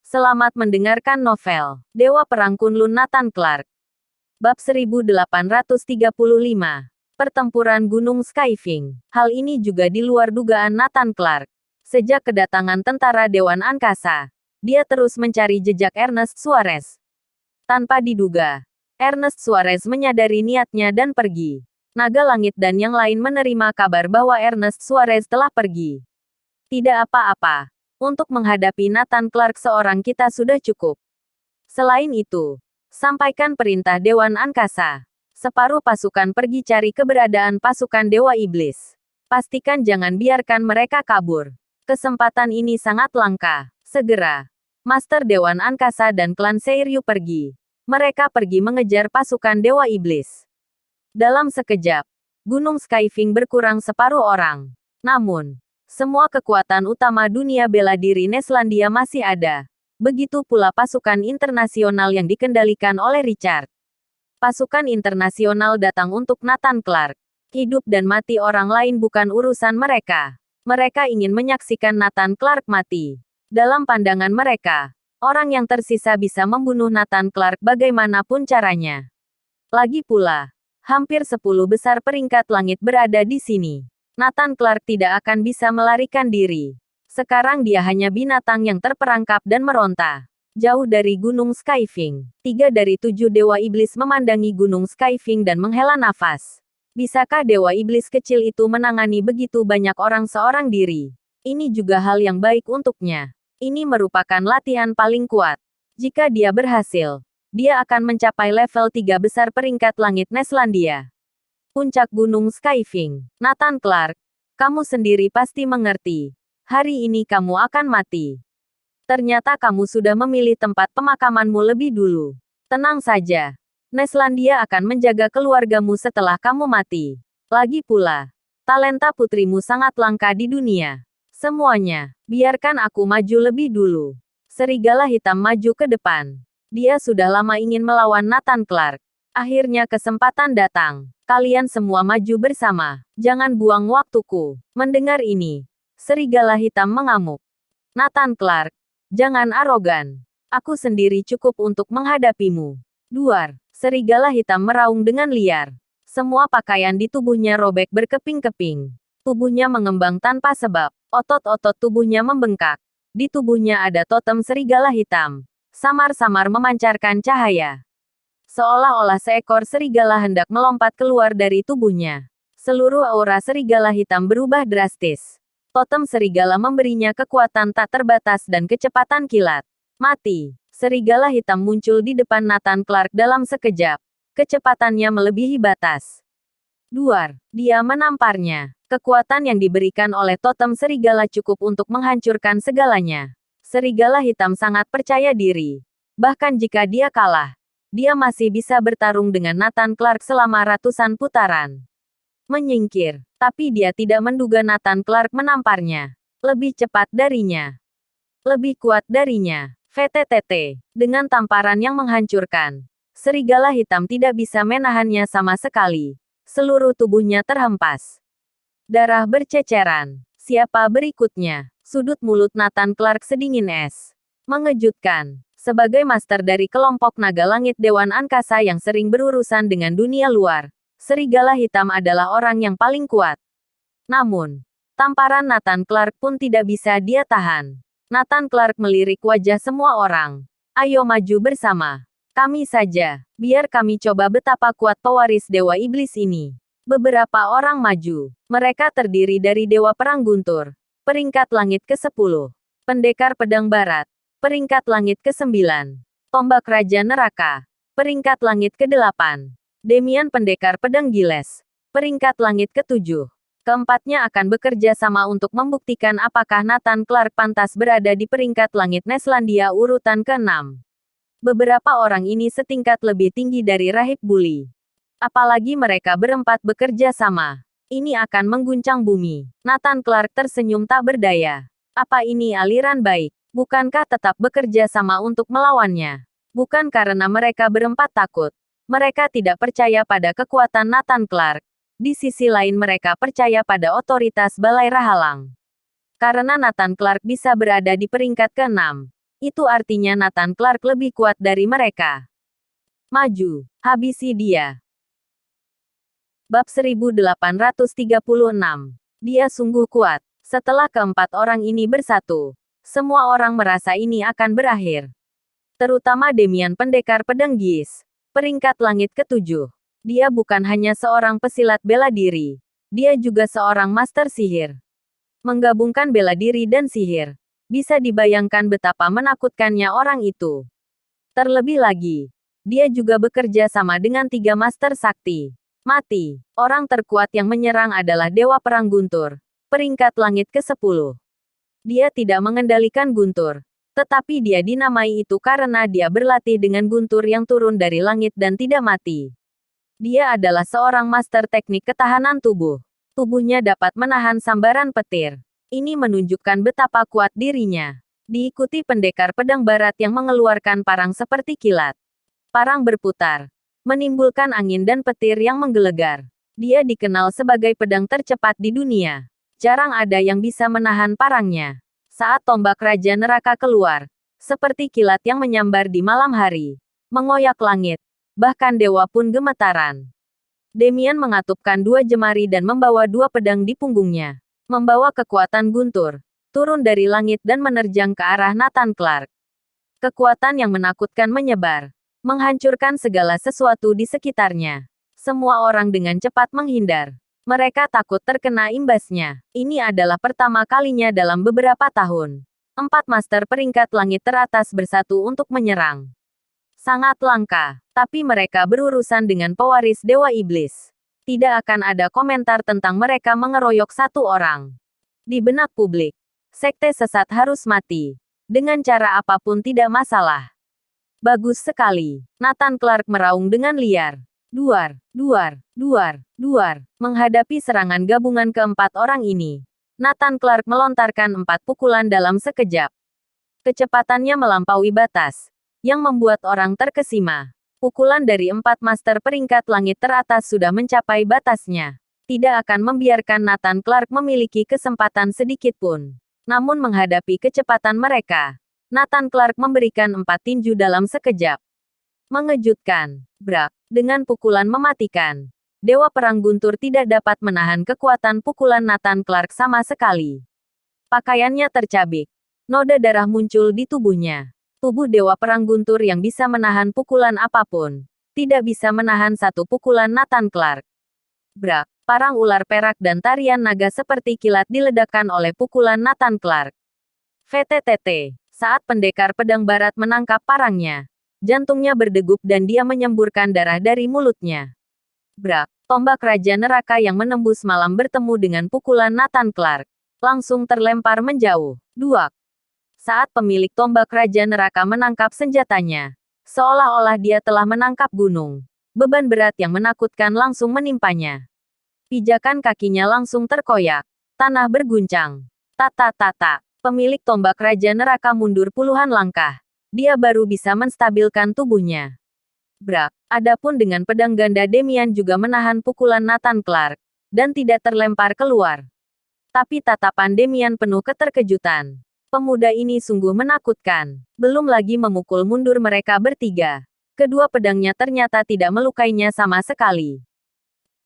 Selamat mendengarkan novel Dewa Perang Kunlun Nathan Clark. Bab 1835. Pertempuran Gunung Skyfing. Hal ini juga di luar dugaan Nathan Clark. Sejak kedatangan tentara Dewan Angkasa, dia terus mencari jejak Ernest Suarez. Tanpa diduga, Ernest Suarez menyadari niatnya dan pergi. Naga Langit dan yang lain menerima kabar bahwa Ernest Suarez telah pergi. Tidak apa-apa. Untuk menghadapi Nathan Clark seorang kita sudah cukup. Selain itu, sampaikan perintah Dewan Angkasa. Separuh pasukan pergi cari keberadaan pasukan Dewa Iblis. Pastikan jangan biarkan mereka kabur. Kesempatan ini sangat langka. Segera, Master Dewan Angkasa dan klan Seiryu pergi. Mereka pergi mengejar pasukan Dewa Iblis. Dalam sekejap, Gunung Skyfing berkurang separuh orang. Namun, semua kekuatan utama dunia bela diri Neslandia masih ada. Begitu pula pasukan internasional yang dikendalikan oleh Richard. Pasukan internasional datang untuk Nathan Clark. Hidup dan mati orang lain bukan urusan mereka. Mereka ingin menyaksikan Nathan Clark mati. Dalam pandangan mereka, orang yang tersisa bisa membunuh Nathan Clark bagaimanapun caranya. Lagi pula, hampir 10 besar peringkat langit berada di sini. Nathan Clark tidak akan bisa melarikan diri. Sekarang dia hanya binatang yang terperangkap dan meronta. Jauh dari Gunung Skyfing, 3 dari 7 Dewa Iblis memandangi Gunung Skyfing dan menghela nafas. Bisakah Dewa Iblis kecil itu menangani begitu banyak orang seorang diri? Ini juga hal yang baik untuknya. Ini merupakan latihan paling kuat. Jika dia berhasil, dia akan mencapai level 3 besar peringkat langit Neslandia. Puncak Gunung Skyfing. Nathan Clark, kamu sendiri pasti mengerti. Hari ini kamu akan mati. Ternyata kamu sudah memilih tempat pemakamanmu lebih dulu. Tenang saja. Neslandia akan menjaga keluargamu setelah kamu mati. Lagi pula, talenta putrimu sangat langka di dunia. Semuanya, biarkan aku maju lebih dulu. Serigala hitam maju ke depan. Dia sudah lama ingin melawan Nathan Clark. Akhirnya kesempatan datang. Kalian semua maju bersama. Jangan buang waktuku. Mendengar ini, serigala hitam mengamuk. Nathan Clark, jangan arogan. Aku sendiri cukup untuk menghadapimu. Duar, serigala hitam meraung dengan liar. Semua pakaian di tubuhnya robek berkeping-keping. Tubuhnya mengembang tanpa sebab. Otot-otot tubuhnya membengkak. Di tubuhnya ada totem serigala hitam. Samar-samar memancarkan cahaya. Seolah-olah seekor serigala hendak melompat keluar dari tubuhnya. Seluruh aura serigala hitam berubah drastis. Totem serigala memberinya kekuatan tak terbatas dan kecepatan kilat. Mati. Serigala hitam muncul di depan Nathan Clark dalam sekejap. Kecepatannya melebihi batas. Duar. Dia menamparnya. Kekuatan yang diberikan oleh totem serigala cukup untuk menghancurkan segalanya. Serigala hitam sangat percaya diri. Bahkan jika dia kalah, dia masih bisa bertarung dengan Nathan Clark selama ratusan putaran. Menyingkir, tapi dia tidak menduga Nathan Clark menamparnya. Lebih cepat darinya. Lebih kuat darinya. VTTT. Dengan tamparan yang menghancurkan, serigala hitam tidak bisa menahannya sama sekali. Seluruh tubuhnya terhempas. Darah berceceran. Siapa berikutnya? Sudut mulut Nathan Clark sedingin es. Mengejutkan. Sebagai master dari kelompok naga langit Dewan Angkasa yang sering berurusan dengan dunia luar, serigala hitam adalah orang yang paling kuat. Namun, tamparan Nathan Clark pun tidak bisa dia tahan. Nathan Clark melirik wajah semua orang. Ayo maju bersama. Kami saja. Biar kami coba betapa kuat pewaris Dewa Iblis ini. Beberapa orang maju. Mereka terdiri dari Dewa Perang Guntur. Peringkat langit ke-10. Pendekar Pedang Barat. Peringkat langit ke-9. Tombak Raja Neraka. Peringkat langit ke-8. Demian Pendekar Pedang Giles. Peringkat langit ke-7. Keempatnya akan bekerja sama untuk membuktikan apakah Nathan Clark pantas berada di peringkat langit Neslandia urutan ke-6. Beberapa orang ini setingkat lebih tinggi dari Rahib Bully. Apalagi mereka berempat bekerja sama. Ini akan mengguncang bumi. Nathan Clark tersenyum tak berdaya. Apa ini aliran baik? Bukankah tetap bekerja sama untuk melawannya? Bukan karena mereka berempat takut. Mereka tidak percaya pada kekuatan Nathan Clark. Di sisi lain mereka percaya pada otoritas Balai Rahalang. Karena Nathan Clark bisa berada di peringkat ke-6. Itu artinya Nathan Clark lebih kuat dari mereka. Maju, habisi dia. Bab 1836. Dia sungguh kuat. Setelah keempat orang ini bersatu, semua orang merasa ini akan berakhir. Terutama Demian pendekar pedang Gis. Peringkat langit ketujuh. Dia bukan hanya seorang pesilat bela diri. Dia juga seorang master sihir. Menggabungkan bela diri dan sihir. Bisa dibayangkan betapa menakutkannya orang itu. Terlebih lagi, dia juga bekerja sama dengan 3 master sakti. Mati. Orang terkuat yang menyerang adalah Dewa Perang Guntur. Peringkat langit ke-10. Dia tidak mengendalikan Guntur. Tetapi dia dinamai itu karena dia berlatih dengan Guntur yang turun dari langit dan tidak mati. Dia adalah seorang master teknik ketahanan tubuh. Tubuhnya dapat menahan sambaran petir. Ini menunjukkan betapa kuat dirinya. Diikuti pendekar pedang barat yang mengeluarkan parang seperti kilat. Parang berputar, menimbulkan angin dan petir yang menggelegar. Dia dikenal sebagai pedang tercepat di dunia. Jarang ada yang bisa menahan parangnya. Saat tombak Raja Neraka keluar, seperti kilat yang menyambar di malam hari, mengoyak langit, bahkan dewa pun gemetaran. Demian mengatupkan 2 jemari dan membawa 2 pedang di punggungnya. Membawa kekuatan Guntur, turun dari langit dan menerjang ke arah Nathan Clark. Kekuatan yang menakutkan menyebar, menghancurkan segala sesuatu di sekitarnya. Semua orang dengan cepat menghindar. Mereka takut terkena imbasnya. Ini adalah pertama kalinya dalam beberapa tahun. 4 master peringkat langit teratas bersatu untuk menyerang. Sangat langka, tapi mereka berurusan dengan pewaris Dewa Iblis. Tidak akan ada komentar tentang mereka mengeroyok satu orang. Di benak publik, sekte sesat harus mati. Dengan cara apapun tidak masalah. Bagus sekali. Nathan Clark meraung dengan liar. Duar, duar, duar, duar. Menghadapi serangan gabungan keempat orang ini, Nathan Clark melontarkan 4 pukulan dalam sekejap. Kecepatannya melampaui batas, yang membuat orang terkesima. Pukulan dari 4 master peringkat langit teratas sudah mencapai batasnya. Tidak akan membiarkan Nathan Clark memiliki kesempatan sedikit pun. Namun menghadapi kecepatan mereka, Nathan Clark memberikan 4 tinju dalam sekejap. Mengejutkan. Brak. Dengan pukulan mematikan. Dewa Perang Guntur tidak dapat menahan kekuatan pukulan Nathan Clark sama sekali. Pakaiannya tercabik. Noda darah muncul di tubuhnya. Tubuh Dewa Perang Guntur yang bisa menahan pukulan apapun, tidak bisa menahan satu pukulan Nathan Clark. Brak. Parang ular perak dan tarian naga seperti kilat diledakkan oleh pukulan Nathan Clark. VTTT. Saat pendekar pedang barat menangkap parangnya, jantungnya berdegup dan dia menyemburkan darah dari mulutnya. Brak. Tombak Raja Neraka yang menembus malam bertemu dengan pukulan Nathan Clark. Langsung terlempar menjauh. Duak. Saat pemilik tombak Raja Neraka menangkap senjatanya, seolah-olah dia telah menangkap gunung. Beban berat yang menakutkan langsung menimpanya. Pijakan kakinya langsung terkoyak. Tanah berguncang. Tata-tata. Pemilik tombak Raja Neraka mundur puluhan langkah. Dia baru bisa menstabilkan tubuhnya. Brak. Adapun dengan pedang ganda Demian juga menahan pukulan Nathan Clark, dan tidak terlempar keluar. Tapi tatapan Demian penuh keterkejutan. Pemuda ini sungguh menakutkan. Belum lagi memukul mundur mereka bertiga. Kedua pedangnya ternyata tidak melukainya sama sekali.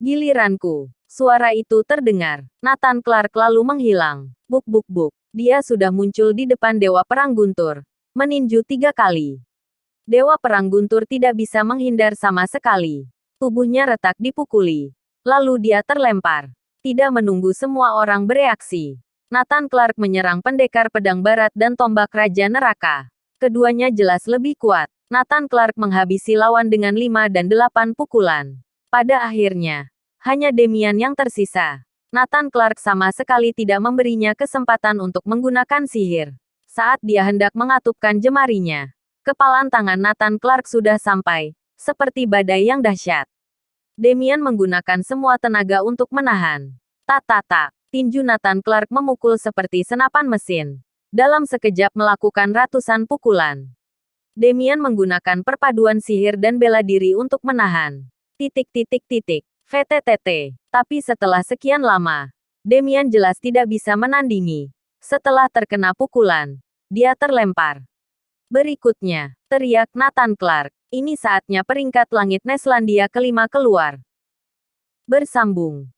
Giliranku. Suara itu terdengar. Nathan Clark lalu menghilang. Buk buk buk. Dia sudah muncul di depan Dewa Perang Guntur. Meninju 3 kali. Dewa Perang Guntur tidak bisa menghindar sama sekali. Tubuhnya retak dipukuli. Lalu dia terlempar. Tidak menunggu semua orang bereaksi. Nathan Clark menyerang pendekar pedang barat dan tombak Raja Neraka. Keduanya jelas lebih kuat. Nathan Clark menghabisi lawan dengan 5 dan 8 pukulan. Pada akhirnya, hanya Demian yang tersisa. Nathan Clark sama sekali tidak memberinya kesempatan untuk menggunakan sihir. Saat dia hendak mengatupkan jemarinya, kepalan tangan Nathan Clark sudah sampai, seperti badai yang dahsyat. Demian menggunakan semua tenaga untuk menahan. Tak. Tinju Nathan Clark memukul seperti senapan mesin. Dalam sekejap melakukan ratusan pukulan. Demian menggunakan perpaduan sihir dan bela diri untuk menahan. VTTT. Tapi setelah sekian lama, Demian jelas tidak bisa menandingi. Setelah terkena pukulan, dia terlempar. Berikutnya, teriak Nathan Clark. Ini saatnya peringkat langit Neslandia kelima keluar. Bersambung.